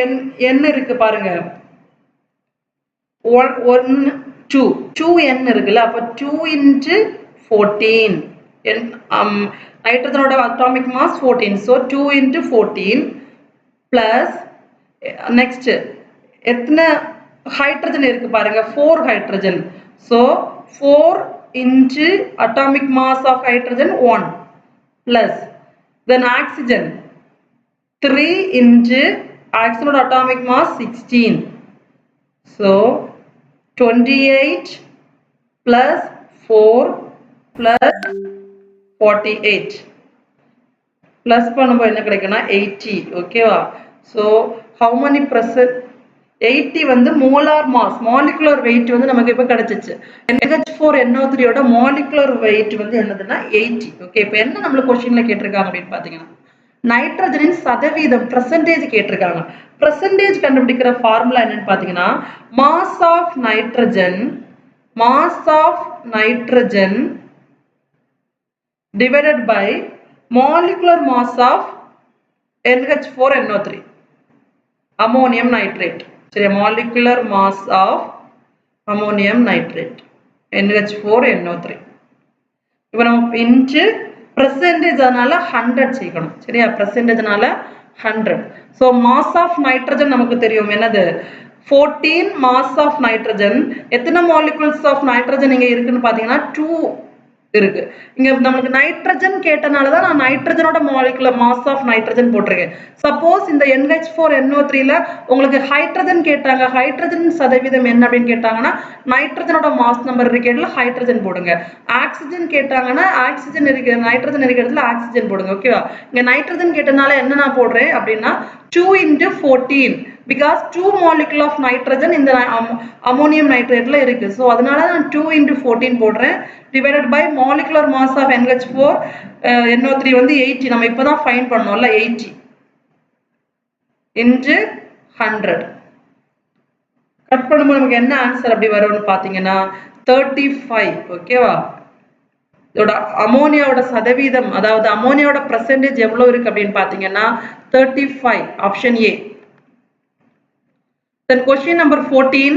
S1: n இருக்கு பாருங்க. 2n இருக்குல்ல, அப்ப 2 into 14 நைட்ரஜனோட atomic mass 14. so 2 into 14 plus next எத்தனை ஹைட்ரஜன் இருக்கு பாருங்க 4 hydrogen. so 4 into atomic mass of hydrogen 1 plus then oxygen 3 into oxygen atomic mass 16. so 28 plus 4 plus 48 plus பண்ணும்போது என்ன கிடைக்கும்னா 80. ஓகேவா? so how many percent 80 வந்து மோலார் மாஸ், மாலிகுலர் வெயிட் வந்து நமக்கு இப்ப கிடைச்சிச்சு. NH4NO3 ஓட மாலிகுலர் வெயிட் வந்து என்னதுன்னா 80. ஓகே, இப்போ என்ன நம்மளுக்கு क्वेश्चनல கேட்டிருக்காங்க அப்படின்னு பாத்தீங்கன்னா நைட்ரஜனின் சதவீதம் பெர்சன்டேஜ் கேட்டிருக்காங்க. பெர்சன்டேஜ் கண்டுபிடிக்கிற ஃபார்முலா என்னன்னு பாத்தீங்கன்னா mass of nitrogen divided by molecular mass of NH4NO3 ammonium nitrate. சரியா? molecular mass of ammonium nitrate NH4NO3. இப்போ நம்ம இன்டு பெர்சன்டேஜ்னால 100 சேர்க்கணும். சரியா? பெர்சன்டேஜ்னால 100. so mass of nitrogen நமக்கு தெரியும் என்னது 14 mass of nitrogen. எத்தனை molecules of nitrogen இங்க இருக்குன்னு பாத்தீங்கன்னா 2 இருக்கு. இங்க நமக்கு நைட்ரஜன் கேட்டனால தான் நான் நைட்ரஜனோட மாலிகுலர் மாஸ் ஆஃப் நைட்ரஜன் போட்டிருக்கேன். சப்போஸ் இந்த NH4NO3 ல உங்களுக்கு ஹைட்ரஜன் கேட்டாங்க, ஹைட்ரஜன் சதவீதம் என்ன அப்படின்னு கேட்டாங்கன்னா நைட்ரஜனோட மாஸ் நம்பர் இருக்கிறதுல ஹைட்ரஜன் போடுங்க. ஆக்சிஜன் கேட்டாங்கன்னா ஆக்சிஜன் இருக்கு, நைட்ரஜன் இருக்கிறதுல ஆக்சிஜன் போடுங்க. ஓகேவா? இங்க நைட்ரஜன் கேட்டனால என்ன நான் போடுறேன் அப்படின்னா 2 into 14 because 2 molecule of nitrogen இந்த ammonium nitrate ல இருக்கு. so அதனால நான் 2 into 14 போடுறேன் divided by molecular mass of NH4NO3 வந்து 80. நம்ம இப்பதான் ஃபைண்ட் பண்ணோம்ல 80 into 100 கட் பண்ணும்போது நமக்கு என்ன ஆன்சர் அப்படி வரும்னு பாத்தீங்கன்னா 35. ஓகேவா? இதோட அமோனியாவோட சதவீதம், அதாவது அமோனியாவோட பெர்சன்டேஜ் எவ்வளவு இருக்கு அப்படின்னு பாத்தீங்கன்னா 35. Option A. then question number 14.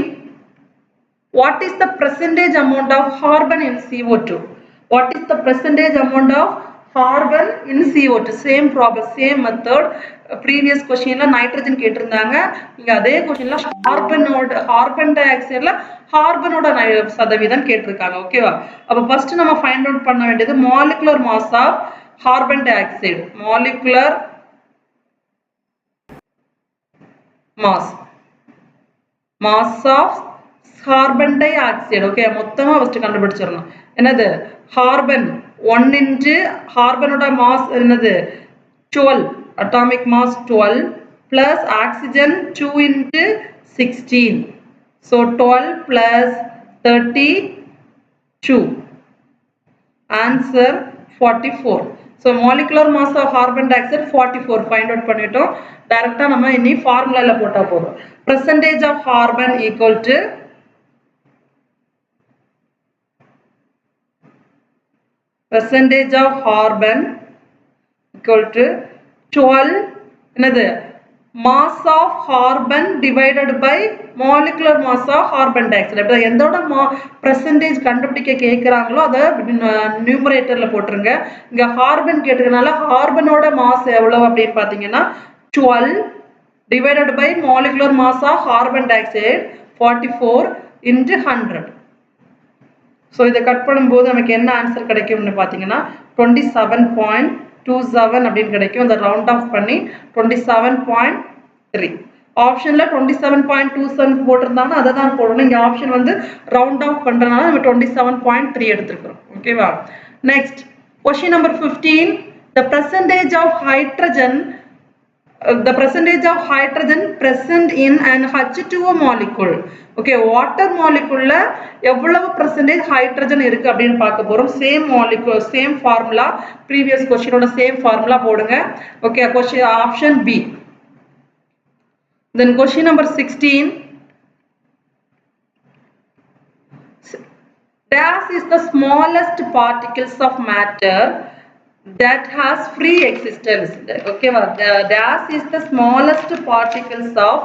S1: what is the percentage amount of carbon in CO2? what is the percentage amount of carbon in CO2? same problem, same method. previous questionல நைட்ரஜன் கேட்டிருந்தாங்க, இங்க அதே questionல கார்பன் டை ஆக்சைடுல கார்பனோட சதவீதம் கேட்டிருக்காங்க. ஓகேவா? அப்ப first நம்ம find out பண்ண வேண்டியது molecular mass of carbon dioxide. Molecular mass of carbon dioxide. Okay, மொத்தமா ஃபர்ஸ்ட் கண்டுபிடிச்சிடணும். என்னது கார்பன் 1 into கார்பனோட மாஸ் என்னது 12, atomic mass 12 plus oxygen 2 into 16. so 12 plus 32. answer 44. so molecular mass of carbon dioxide 44 find out பண்ணிட்டோம். டைரக்டா நம்ம இனி ஃபார்முலால போட்டா போதும். percentage of carbon equal to percentage of carbon equal to 12 என்னது mass of carbon divided by molecular mass of carbon dioxide. அப்ப எந்தோட percentage கண்டுபிடிக்க கேக்குறாங்களோ அத நியூமரேட்டர்ல போட்டுருங்க. இங்க கார்பன் கேட்டதனால கார்பனோட மாஸ் எவ்வளவு அப்படினு பாத்தீங்கன்னா 12 divided by molecular mass of carbon dioxide 44 into 100. So இதை கட் பண்ணும்போது நமக்கு என்ன ஆன்சர் கிடைக்கும்னு பார்த்தீங்கன்னா 27.27 அப்படின்னு கிடைக்கும். அதை ரவுண்ட் ஆஃப் பண்ணி 27.3. ஆப்ஷனில் 27.27 போட்டிருந்தாங்கன்னா அதை தான் போடணும். இங்கே ஆப்ஷன் வந்து ரவுண்ட் ஆஃப் பண்ணுறதுனால நம்ம 27.3 எடுத்துருக்கிறோம். ஓகேவா? Next question number 15. The percentage of hydrogen present in an H2O molecule. Okay, water molecule எவ்வளவு percentage hydrogen இருக்கு அப்படின்னு பார்க்க போறோம். Same molecule, same formula, previous கொஸ்டினோட சேம் ஃபார்முலா போடுங்க. Okay, question option B. Then question number 16. Dash is the smallest particles of matter that has free existence. Okay, dash is the smallest particles of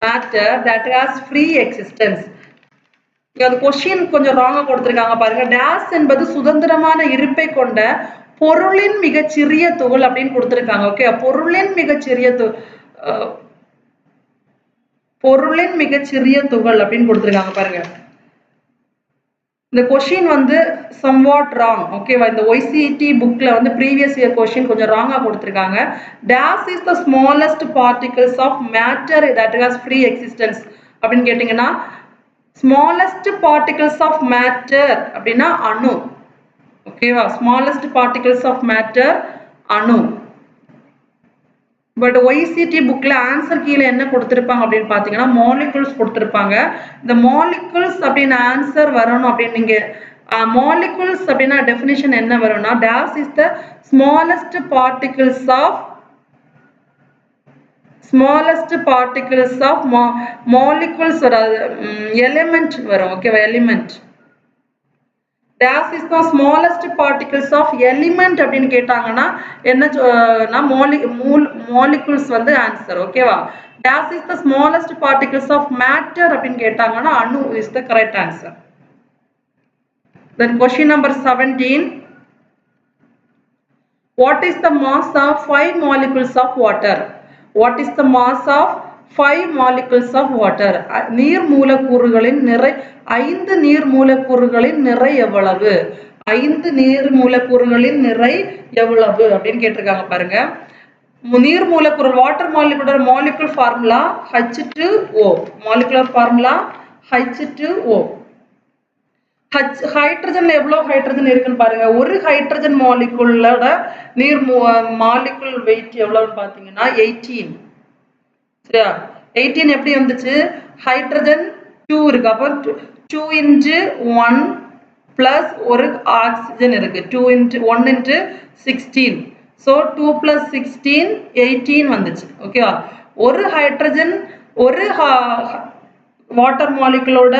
S1: matter that has free existence. இந்த question கொஞ்சம் ராங்கா கொடுத்திருக்காங்க பாருங்க. dash என்பது சுதந்திரமான இருப்பை கொண்ட பொருளின் மிகச்சிறிய துகள் அப்படின்னு கொடுத்திருக்காங்க. ஓகே, பொருளின் மிகச்சிறிய துகள் அப்படின்னு கொடுத்திருக்காங்க பாருங்க. இந்த கொஸ்டின் வந்து somewhat wrong. ஓகேவா? இந்த OCT புக்ல வந்து ப்ரீவியஸ் இயர் கொஸ்டின் கொஞ்சம் ராங்கா கொடுத்திருக்காங்க. dash is the smallest particles of matter that has free existence அப்படின்னு கேட்டிங்கன்னா smallest particles of matter அப்படின்னா அணு. ஓகேவா? smallest particles of matter அணு. பட் OCT புக்ல ஆன்சர் கீழே என்ன கொடுத்திருப்பாங்க அப்படின்னு பாத்தீங்கன்னா மாலிகுல்ஸ் கொடுத்திருப்பாங்க. இந்த மாலிகுல்ஸ் அப்படின்னு ஆன்சர் வரணும் அப்படின்னு நீங்க மாலிகுல்ஸ் அப்படின்னா டெஃபினிஷன் என்ன வரும்னா dash is the smallest particles of molecules element வரும். ஓகேவா? Element. dash is the smallest particles of element அப்படின்னு கேட்டாங்கன்னா என்ன molecules வந்து ஆன்சர். ஓகேவா? dash is the smallest particles of matter அப்படின்னு கேட்டாங்கன்னா அணு is the correct answer. Then question number 17. What is the mass of 5 molecules of water? What is the mass of 5 molecules of water? நீர் மூலக்கூறுகளின் நிறை 5 நீர் மூலக்கூறுகளின் நிறை எவ்வளவு? 5 நீர் மூலக்கூறுகளின் நிறை எவ்வளவு அப்படின்னு கேட்டிருக்காங்க பாருங்க. நீர் மூலக்கூறு water molecular formula H2O. Molecular formula H2O. ஹைட்ரஜன்ல எவ்வளவு ஹைட்ரஜன் இருக்குன்னு பாருங்க. ஒரு ஹைட்ரஜன் மாலிகுலோட நீர் மாலிகுல் வெயிட் எவ்வளவுன்னு பாத்தீங்கன்னா 18. சரியா? 18 எப்படி வந்துச்சு? ஹைட்ரஜன் 2 இருக்கு. அப்போ 2 into 1 plus ஒரு ஆக்சிஜன் இருக்கு. 2 into 1 into 16. So 2 plus 16 18 வந்துச்சு. ஓகேவா? ஒரு ஹைட்ரஜன் ஒரு வாட்டர் மாலிகுலோட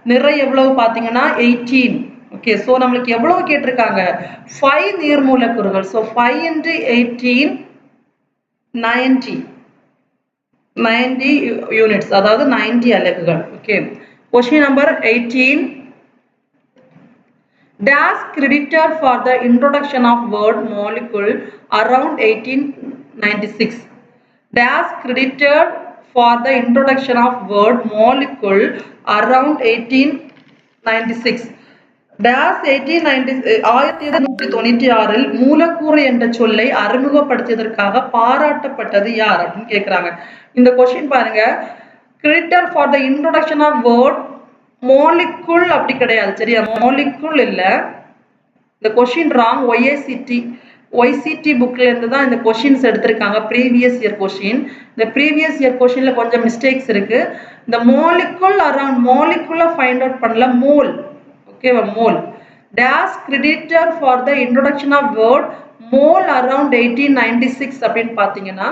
S1: நிறை எவ்வளவு பாத்தீங்கன்னா 18. ஓகே, சோ நமக்கு எவ்வளவு கேட்டிருக்காங்க? 5 நீர் மூலக்கூறுகள். சோ 5 into 18 90 யூனிட்ஸ், அதாவது 90 அலகுகள். Okay, question number 18. Dash credited for the introduction of word molecule around 1896. Dash credited for the introduction of word molecule around 1896. Dash 1896 மூலக்கூறு என்ற சொல்லை அறிமுகப்படுத்தியதற்காக பாராட்டப்பட்டது யார் அப்படின்னு கேக்குறாங்க. இந்த क्वेश्चन பாருங்க. credited for the introduction of word molecule அப்படி கிடையாது. சரியா? molecule இல்ல. இந்த क्वेश्चन wrong. OCT புக்ல இருந்து தான் இந்த क्वेश्चंस எடுத்திருக்காங்க. previous year question. இந்த previous year questionல கொஞ்சம் மிஸ்டேக்ஸ் இருக்கு. இந்த molecule around molecule find out பண்ணல, mole. ஓகேவா? mole. Dash credited for the introduction of word mole around 1896 அப்படின்னு பாத்தீங்கன்னா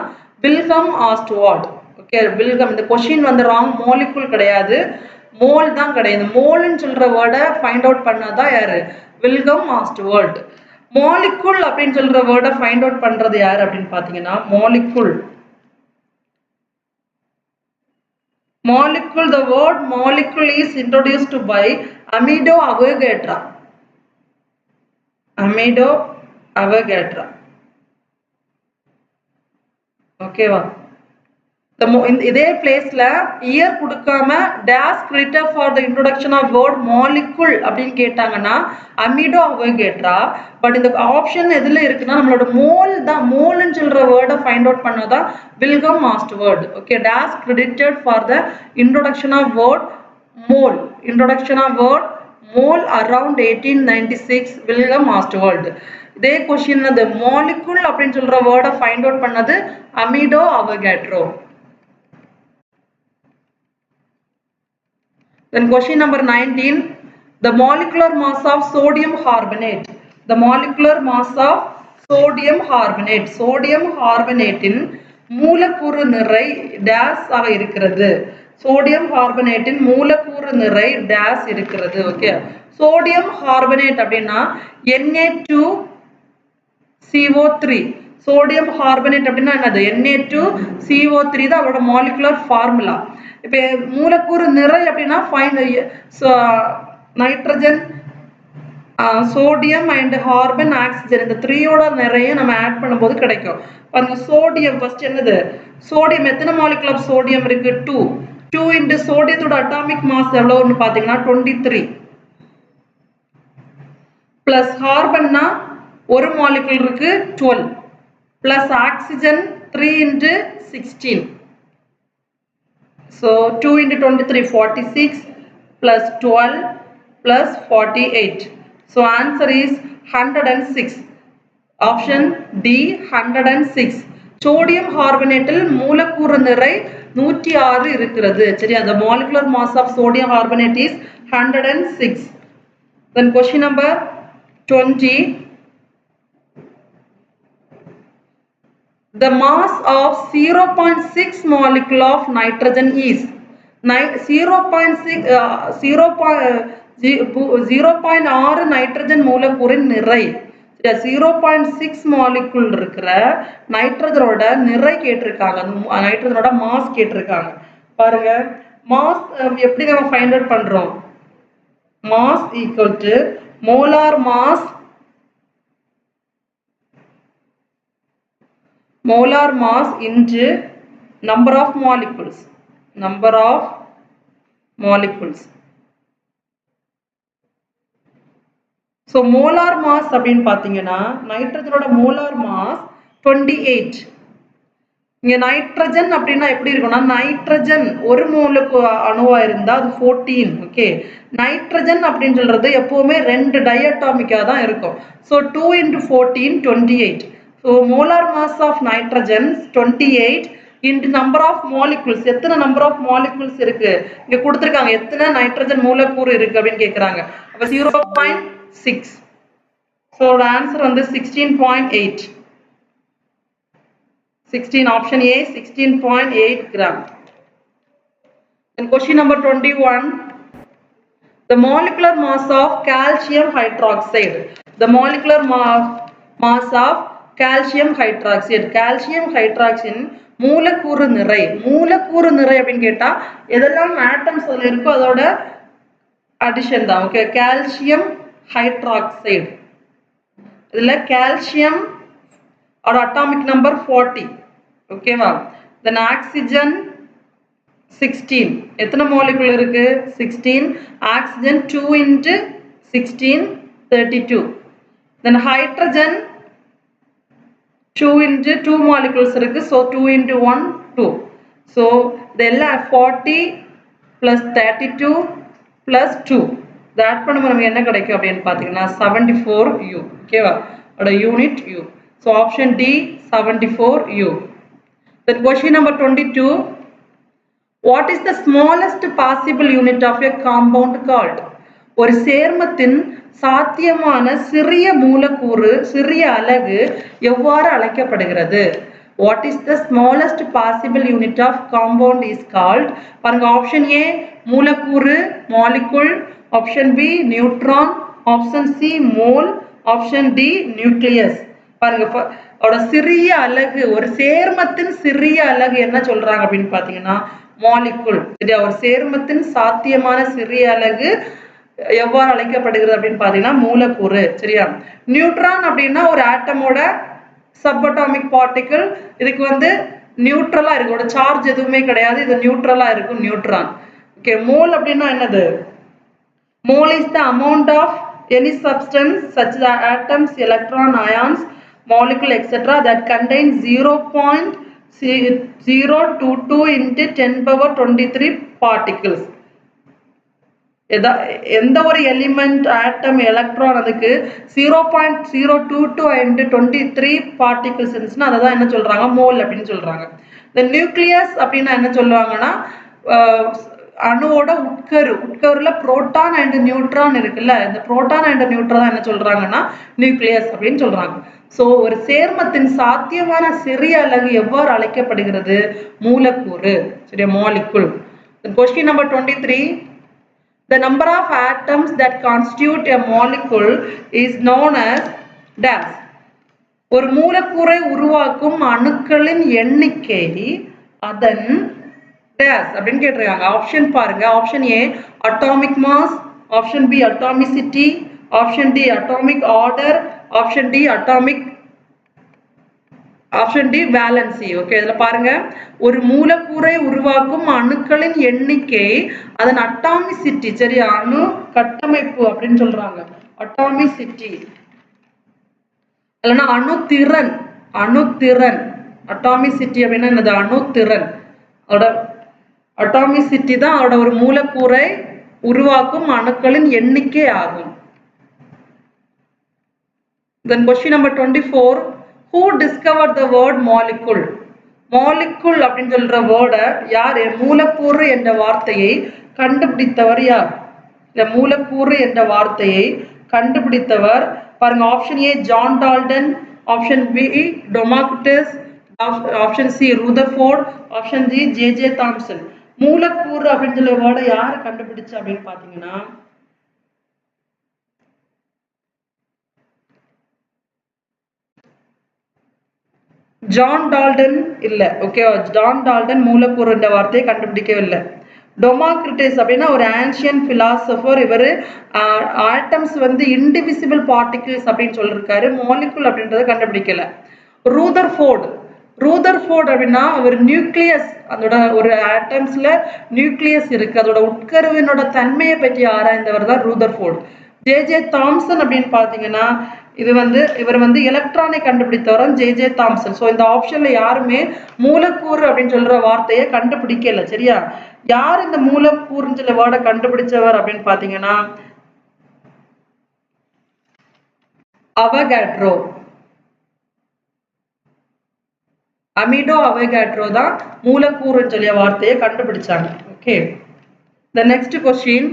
S1: Wilhelm Ostwald. Okay, Wilhelm. இந்த क्वेश्चन வந்து wrong. molecule கிடையாது, mole தான் கிடையாது. moleன்னு சொல்ற வேர்டை ஃபைண்ட் அவுட் பண்ணாதான் யாரு? Wilhelm Ostwald. molecule அப்படின்னு சொல்ற வேர்டை ஃபைண்ட் அவுட் பண்றது யாரு அப்படின்னு பாத்தீங்கன்னா molecule. The word molecule is introduced by Amedeo Avogadro. ஓகேவா? இதே பிளேஸ்ல இயர் கொடுக்காம days credited for the introduction of word molecule அப்படின்னு கேட்டாங்கன்னா அமிடோ அவகேட்ரா. பட் இந்த ஆப்ஷன் எதுல இருக்குன்னா நம்மளோட மோல் தான், மோல்னு சொல்ற வேர்டை ஃபைண்ட் அவுட் பண்ணதான் Wilhelm Ostwald. Okay, days credited for the introduction of word mole, introduction of word mole around 1896 Wilhelm Ostwald. இதே கொஸ்டின் the molecule அப்படின்னு சொல்ற வேர்டை ஃபைண்ட் அவுட் பண்ணது Amedeo Avogadro. Then question number 19, the molecular mass of sodium carbonate. The molecular mass of sodium carbonate. Sodium carbonate in மூலக்கூறு நிறை days ஆக இருக்கிறது. Sodium கார்பனேட்டின் மூலக்கூறு நிறை டேஸ் இருக்கிறது. ஓகே, சோடியம் கார்பனேட் அப்படின்னா Na2CO3. சோடியம் கார்பனேட் அப்படின்னா என்னது? Na2CO3 தான் அவரோட மாலிகுலர் ஃபார்முலா. இப்போ மூலக்கூறு நிறை அப்படின்னா nitrogen, sodium and carbon, oxygen இந்த த்ரீயோட நிறைய நம்ம ஆட் பண்ணும்போது கிடைக்கும். பாருங்க, சோடியம் ஃபர்ஸ்ட் என்னது? சோடியம் எத்தனை மாலிகுல் ஆஃப் சோடியம் இருக்கு? 2 இன்டு சோடியத்தோட அட்டாமிக் மாஸ் எவ்வளவுன்னு பாத்தீங்கன்னா 23 பிளஸ் கார்பன்னா ஒரு மாலிகுல் இருக்கு 12 plus oxygen 3 into 16. So 2 into 23 46 plus 12 plus 48. So answer is 106. Option D 106. Sodium கார்பனேட்டில் மூலக்கூறு நிறை 106 இருக்கிறது. சரி, அந்த molecular mass of sodium carbonate is 106. Then question number 20. The mass of 0.6 molecule of nitrogen is 0.6 nitrogen மூலக்கூறின் நிறை. 0.6 molecule இருக்கிற நைட்ரஜனோட நிறை கேட்டிருக்காங்க, நைட்ரஜனோட மாஸ் கேட்டிருக்காங்க. பாருங்க, மாஸ் எப்படி நம்ம ஃபைண்ட் அவுட் பண்றோம்? Mass equal to molar mass into number of molecules. So molar mass அப்படின்னு பாத்தீங்கன்னா நைட்ரஜனோட மோலார் மாஸ் 28. இங்க நைட்ரஜன் அப்படின்னா எப்படி இருக்கும்னா, நைட்ரஜன் ஒரு மோலுக்கு அணுவா இருந்தா அது 14. ஓகே, நைட்ரஜன் அப்படின்னு சொல்றது எப்பவுமே 2 டைஅட்டாமிக்கா தான் இருக்கும். So 2 into 14 28. So molar mass of nitrogen 28 into number of molecules. எத்தனை நம்பர் ஆஃப் மாலிகுல்ஸ் இருக்கு இங்க கொடுத்திருக்காங்க, எத்தனை நைட்ரஜன் மூலக்கூறு இருக்கு அப்படின்னு கேக்குறாங்க. அப்ப 0.6. So the answer வந்து 16.8. 16, option A 16.8 gram. Then question number 21. The molecular mass of calcium hydroxide. The molecular mass of calcium hydroxide. Calcium hydroxide மூலக்கூறு நிறை. மூலக்கூறு நிறை அப்படின்னு கேட்டா எதெல்லாம் ஆட்டம்ஸ் அதுல இருக்கோ அதோட அடிஷன் தான். Okay, calcium hydroxide. இதுல கால்சியம் or atomic number 40. ஓகேவா? then oxygen 16. எத்தனை molecule இருக்கு? 16. oxygen 2 into 16 32. then hydrogen 2 into 2 molecules இருக்கு. so 2 into 1 2. so இதெல்லாம் 40 plus 32 plus 2. that பண்ணும்போது நமக்கு என்ன கிடைக்கும் அப்படின்னு பாத்தீங்கன்னா 74 U. ஓகேவா? அதோட unit U. So option D 74 U. Then question number 22. What is the smallest possible unit of a compound called? ஒரு சேர்மத்தின் சாத்தியமான சிறிய மூலக்கூறு, சிறிய அலகு எவ்வாறு அழைக்கப்படுகிறது? What is the smallest possible unit of compound is called? பாருங்க, option A மூலக்கூறு molecule, option B neutron, option C mole, option D nucleus. பாருங்க, அவரோட சிறிய அலகு, ஒரு சேர்மத்தின் சிறிய அலகு என்ன சொல்றாங்க அப்படின்னு பாத்தீங்கன்னா மாலிகுல். சரியா? ஒரு சேர்மத்தின் சாத்தியமான சிறிய அலகு எவ்வாறு அழைக்கப்படுகிறது அப்படின்னு பாத்தீங்கன்னா மூலக்கூறு. சரியா? நியூட்ரான் அப்படின்னா ஒரு ஆட்டமோட சப் அட்டாமிக் பார்ட்டிகிள். இதுக்கு வந்து நியூட்ரலா இருக்கு, ஒரு சார்ஜ் எதுவுமே கிடையாது, இது நியூட்ரலா இருக்கும் நியூட்ரான். ஓகே, மோல் அப்படின்னா என்னது? Mole is the amount of any substance such as atoms, electron, ions, molecule, etc. that contains 0.022 into 10 power 23 particles. எந்த ஒரு எலிமெண்ட், ஆட்டம், எலக்ட்ரான் அதுக்கு 0.022 into 23 பார்ட்டிகிள்ஸ் இருந்துச்சுன்னா அதை தான் என்ன சொல்றாங்க? மோல் அப்படின்னு சொல்றாங்க. இந்த நியூக்ளியஸ் அப்படின்னா என்ன சொல்லுவாங்கன்னா, அணுவோட உட்கருல புரோட்டான் அண்ட் நியூட்ரான் இருக்குல்ல, இந்த புரோட்டான் அண்ட் நியூட்ரான் என்ன சொல்றாங்கன்னா நியூக்ளியஸ் அப்படின்னு சொல்றாங்க. சோ ஒரு சேர்மத்தின் சாத்தியமான சிறிய அலகு எவ்வாறு அழைக்கப்படுகிறது? மூலக்கூறு. சரியா, molecule. Question number 23. The number of atoms that constitute a molecule is known as dash. ஒரு மூலக்கூறை உருவாக்கும் அணுக்களின் எண்ணிக்கை அதன் dash அப்படின்னு கேட்டிருக்காங்க. ஆப்ஷன் பாருங்க. Option A atomic mass, option B atomicity, option D atomic order, option D atomic, option D valency. Okay, இதுல பாருங்க, ஒரு மூலக்கூறை உருவாக்கும் அணுக்களின் எண்ணிக்கை அதன் அட்டாமிசிட்டி. சரி, அணு கட்டமைப்பு அப்படின்னு சொல்றாங்க, அட்டாமிசிட்டி. இல்லைன்னா அணுத்திறன். அணுத்திறன், அட்டாமிசிட்டி அப்படின்னா என்னது? அணுத்திறன். அதோட அட்டாமிசிட்டி தான் அதோட ஒரு மூலக்கூறை உருவாக்கும் அணுக்களின் எண்ணிக்கை ஆகும். Then question number 24. Who discovered the word molecule? molecule அப்படின்னு சொல்ற வேர்டை யார்? மூலக்கூறு என்ற வார்த்தையை கண்டுபிடித்தவர் யார்? இந்த மூலக்கூறு என்ற வார்த்தையை கண்டுபிடித்தவர் பாருங்க. Option A John Dalton, option B Democritus, option C Rutherford, option D J Thomson. மூலக்கூறு அப்படின்னு சொல்ற வேர்டை யார் கண்டுபிடிச்சா அப்படின்னு பாத்தீங்கன்னா ஜான் டால்டன் இல்ல. ஓகே, ஜான் டால்டன் மூலக்கூறு என்ற வார்த்தையை கண்டுபிடிக்கவில்லை. டெமோக்ரிட்டஸ் அப்படின்னா ஒரு ஆன்ஷியன் பிலாசபர். இவர் ஆட்டம்ஸ் வந்து இன்டிவிசிபிள் பார்ட்டிகிள்ஸ் அப்படின்னு சொல்லியிருக்காரு. மாலிகுல் அப்படின்றத கண்டுபிடிக்கல. ரூதர்ஃபோர்ட் அப்படின்னா ஒரு நியூக்ளியஸ், அதோட ஒரு ஆட்டம்ஸ்ல நியூக்ளியஸ் இருக்கு, அதோட உட்கருவினோட தன்மையை பற்றி ஆராய்ந்தவர் தான் ரூதர்ஃபோர்ட். ஜே தாம்சன் அப்படின்னு பாத்தீங்கன்னா இவர் வந்து எலக்ட்ரானை கண்டுபிடித்தவர் ஜே தாம்சன். ஸோ இந்த ஆப்ஷன்ல யாருமே மூலக்கூறு அப்படின்னு சொல்ற வார்த்தையை கண்டுபிடிக்கல. சரியா, யார் இந்த மூலக்கூறுன்னு சொல்ல வேர்டை கண்டுபிடிச்சவர் அப்படின்னு பாத்தீங்கன்னா அவகாட்ரோ. அமிடோ அவகாட்ரோ தான் மூலக்கூறுன்னு சொல்லிய வார்த்தையை கண்டுபிடிச்சாங்க. Okay, the next question.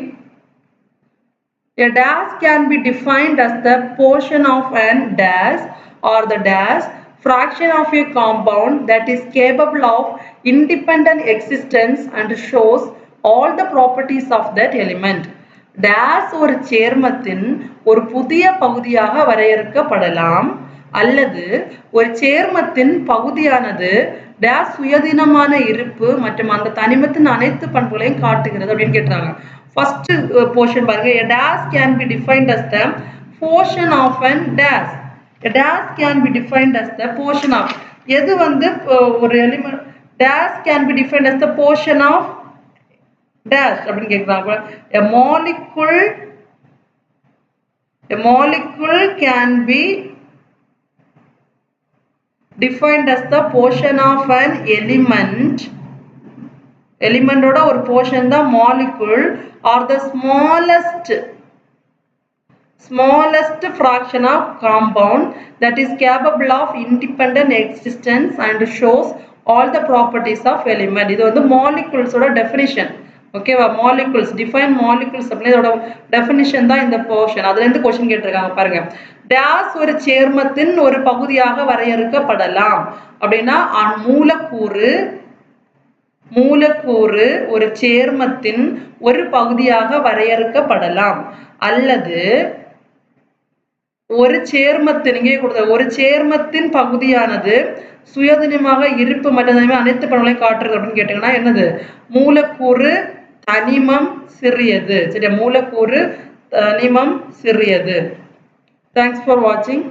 S1: A dash can be defined as the portion of an dash or the dash fraction of a compound that is capable of independent existence and shows all the properties of that element. dash ஒரு சேர்மத்தின் ஒரு புதிய பகுதியாக வரையறுக்கப்படலாம் அல்லது ஒரு சேர்மத்தின் பகுதியானது dash சுயாதீனமான இருப்பு மற்றும் அந்த தனிமத்தின் அனைத்து பண்புகளையும் காட்டுகிறது அப்படின்னு கேட்டாங்க. First portion பாருங்க. A dash can be defined as the portion of an dash. A dash can be defined as the portion of, எது வந்து ஒரு element dash can be defined as the portion of dash அப்படின்னு கேக்குறாங்க. A molecule can be defined as the portion of an element. எலிமெண்டோட ஒரு portion தான் molecule R the smallest fraction of compound that is capable of independent existence and shows all the properties of element. இது வந்து molecules ஓட definition. ஓகேவா, molecules define molecules அப்படினோட definition தான் இந்த portion. அதுல இருந்து क्वेश्चन கேட்டிருக்காங்க பாருங்க. dash ஒரு சேர்மத்தின் ஒரு பகுதியாக வரையறுக்கப்படலாம் அப்படினா மூலக்கூறு ஒரு சேர்மத்தின் ஒரு பகுதியாக வரையறுக்கப்படலாம் அல்லது ஒரு சேர்மத்தின் பகுதியானது சுயாதீனமாக இருப்பு மற்றும் அனைத்து பண்புகளையும் காட்டுறது அப்படின்னு கேட்டீங்கன்னா என்னது? மூலக்கூறு தனிமம் சிறியது. சரியா, மூலக்கூறு தனிமம் சிறியது. Thanks for watching.